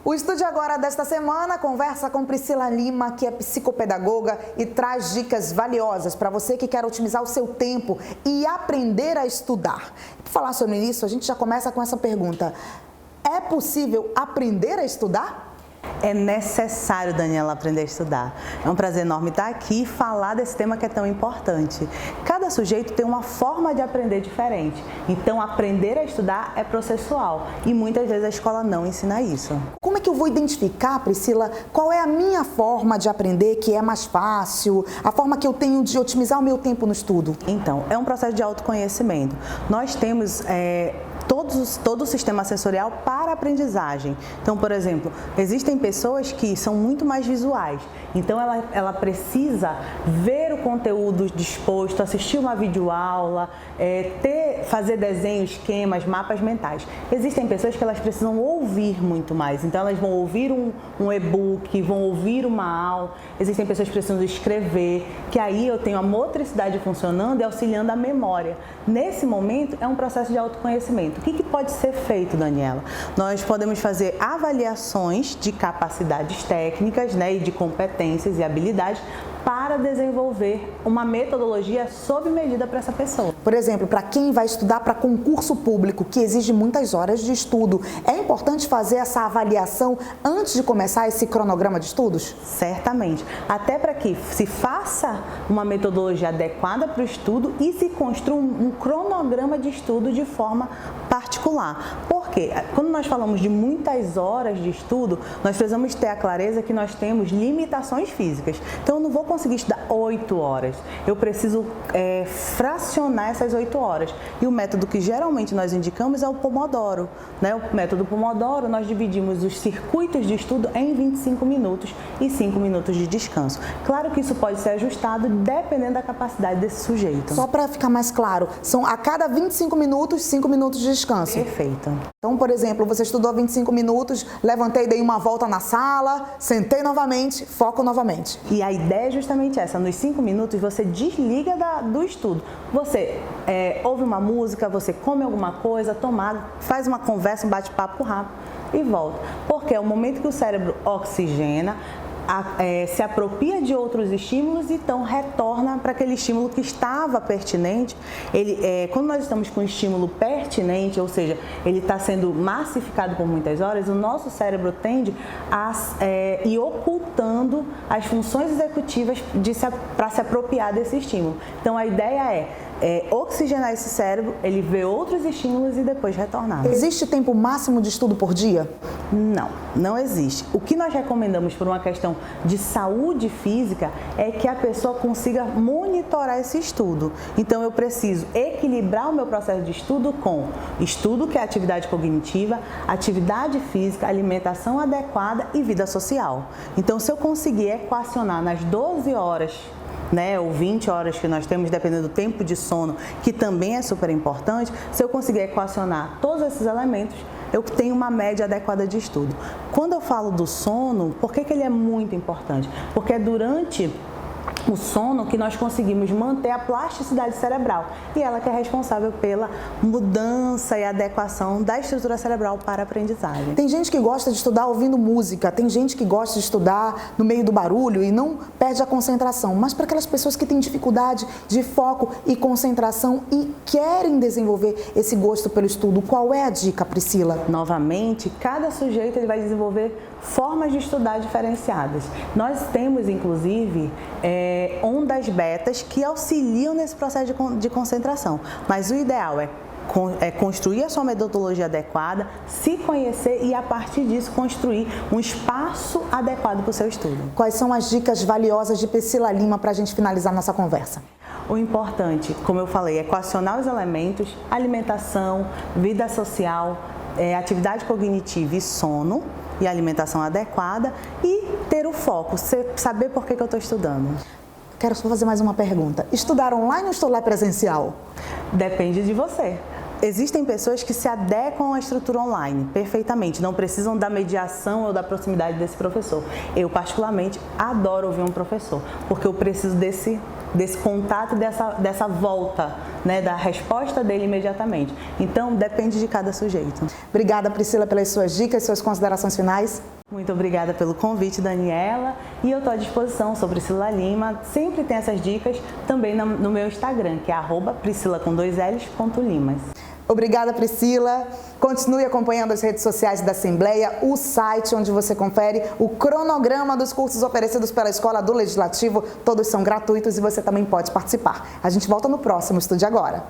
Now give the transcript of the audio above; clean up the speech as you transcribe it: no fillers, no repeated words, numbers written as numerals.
O Estúdio Agora desta semana conversa com Priscila Lima, que é psicopedagoga e traz dicas valiosas para você que quer otimizar o seu tempo e aprender a estudar. Para falar sobre isso, a gente já começa com essa pergunta: é possível aprender a estudar? É necessário, Daniela, aprender a estudar. É um prazer enorme estar aqui e falar desse tema que é tão importante. Cada sujeito tem uma forma de aprender diferente. Então, aprender a estudar é processual e muitas vezes a escola não ensina isso. Como é que eu vou identificar, Priscila, qual é a minha forma de aprender que é mais fácil, a forma que eu tenho de otimizar o meu tempo no estudo? Então, é um processo de autoconhecimento. Nós temos todo o sistema sensorial para a aprendizagem. Então, por exemplo, existem pessoas que são muito mais visuais. Então, ela precisa ver o conteúdo disposto, assistir uma videoaula, fazer desenhos, esquemas, mapas mentais. Existem pessoas que elas precisam ouvir muito mais. Então, elas vão ouvir um e-book, vão ouvir uma aula. Existem pessoas que precisam escrever, que aí eu tenho a motricidade funcionando e auxiliando a memória. Nesse momento, é um processo de autoconhecimento. O que pode ser feito, Daniela? Nós podemos fazer avaliações de capacidades técnicas, e de competências e habilidades para desenvolver uma metodologia sob medida para essa pessoa. Por exemplo, para quem vai estudar para concurso público, que exige muitas horas de estudo, é importante fazer essa avaliação antes de começar esse cronograma de estudos? Certamente. Até para que se faça uma metodologia adequada para o estudo e se construa um cronograma de estudo de forma particular. Porque quando nós falamos de muitas horas de estudo, nós precisamos ter a clareza que nós temos limitações físicas. Então, eu não vou conseguir estudar 8 horas. Eu preciso fracionar essas 8 horas. E o método que geralmente nós indicamos é o Pomodoro. O método Pomodoro, nós dividimos os circuitos de estudo em 25 minutos e 5 minutos de descanso. Claro que isso pode ser ajustado dependendo da capacidade desse sujeito. Só para ficar mais claro, são a cada 25 minutos, 5 minutos de descanso. Perfeito. Então, por exemplo, você estudou 25 minutos, levantei, dei uma volta na sala, sentei novamente, foco novamente. E a ideia é justamente essa: nos 5 minutos você desliga do estudo. Você ouve uma música, você come alguma coisa, toma água, faz uma conversa, um bate-papo rápido e volta. Porque é o momento que o cérebro oxigena, se apropria de outros estímulos e então retorna para aquele estímulo que estava pertinente. Quando nós estamos com um estímulo pertinente, ou seja, ele está sendo massificado por muitas horas, o nosso cérebro tende a ir ocultando as funções executivas para se apropriar desse estímulo. Então, a ideia é oxigenar esse cérebro, ele vê outros estímulos e depois retornar. Existe tempo máximo de estudo por dia? Não existe. O que nós recomendamos por uma questão de saúde física é que a pessoa consiga monitorar esse estudo. Então, eu preciso equilibrar o meu processo de estudo com estudo, que é atividade cognitiva, atividade física, alimentação adequada e vida social. Então, se eu conseguir equacionar nas 12 horas, ou 20 horas que nós temos, dependendo do tempo de sono, que também é super importante, se eu conseguir equacionar todos esses elementos, eu tenho uma média adequada de estudo. Quando eu falo do sono, por que ele é muito importante? Porque é durante o sono que nós conseguimos manter a plasticidade cerebral e ela que é responsável pela mudança e adequação da estrutura cerebral para a aprendizagem. Tem gente que gosta de estudar ouvindo música, tem gente que gosta de estudar no meio do barulho e não perde a concentração, mas para aquelas pessoas que têm dificuldade de foco e concentração e querem desenvolver esse gosto pelo estudo, qual é a dica, Priscila? Novamente, cada sujeito ele vai desenvolver formas de estudar diferenciadas. Nós temos, inclusive, ondas betas que auxiliam nesse processo de concentração, mas o ideal é construir a sua metodologia adequada, se conhecer e, a partir disso, construir um espaço adequado para o seu estudo. Quais são as dicas valiosas de Priscila Lima para a gente finalizar nossa conversa? O importante, como eu falei, é equacionar os elementos: alimentação, vida social, atividade cognitiva e sono, e alimentação adequada, e ter o foco, saber por que eu estou estudando. Quero só fazer mais uma pergunta. Estudar online ou estudar presencial? Depende de você. Existem pessoas que se adequam à estrutura online perfeitamente, não precisam da mediação ou da proximidade desse professor. Eu, particularmente, adoro ouvir um professor, porque eu preciso desse contato, dessa volta, da resposta dele imediatamente. Então, depende de cada sujeito. Obrigada, Priscila, pelas suas dicas e suas considerações finais. Muito obrigada pelo convite, Daniela. E eu estou à disposição, sou Priscila Lima. Sempre tem essas dicas também no meu Instagram, que é @priscila_limas. Obrigada, Priscila. Continue acompanhando as redes sociais da Assembleia, o site onde você confere o cronograma dos cursos oferecidos pela Escola do Legislativo. Todos são gratuitos e você também pode participar. A gente volta no próximo Estude Agora.